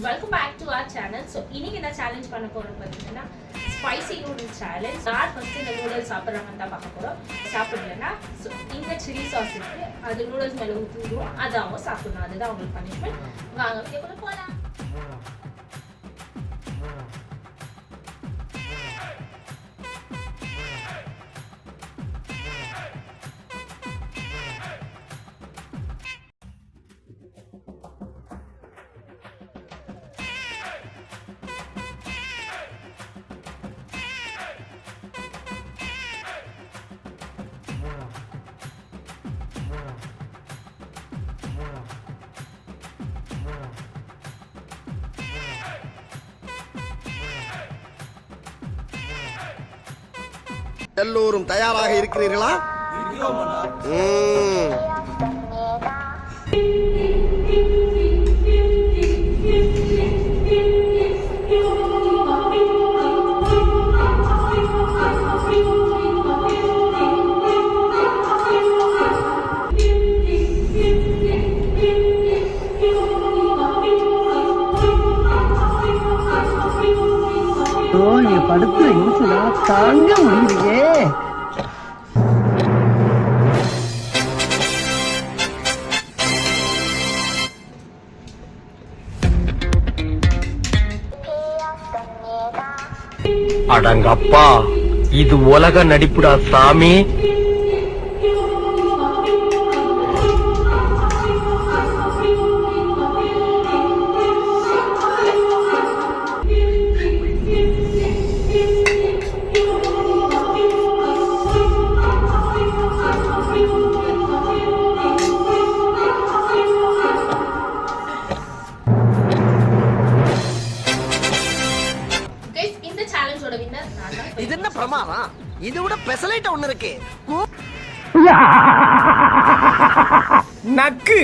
Welcome back to our channel. So இன்னைக்கு என்ன challenge பண்ண போறோம் பார்த்தீங்கன்னா ஸ்பைசி நூடுல்ஸ் சேலஞ்ச். யார் ஃபர்ஸ்ட் இந்த நூடுல்ஸ் சாப்பிட்றாங்கன்னு தான் பார்க்க போறோம். சாப்பிடலன்னா ஸோ இந்த சில்லி சாஸ் இருக்கு, அது நூடுல்ஸ் மேலே ஊற்றிடுவோம், அதை அவங்க சாப்பிடணும். அதுதான் அவங்களுக்கு பனிஷ்மெண்ட். வாங்க வீடியோக்குள்ள போகலாம். எல்லோரும் தயாராக இருக்கிறீர்களா? படுத்து தாங்க முடியலையே. அடங்கப்பா, இது உலக நடிப்புடா சாமி. இது என்ன பிரமாதம்? இது விட பெசலைட் ஒண்ணு இருக்கு. நக்கு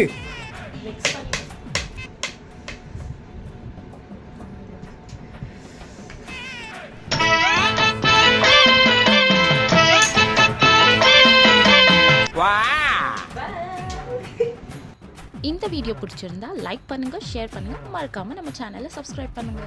இந்த வீடியோ பிடிச்சிருந்தா லைக் பண்ணுங்க, ஷேர் பண்ணுங்க, மறக்காம நம்ம சேனலை சப்ஸ்கிரைப் பண்ணுங்க.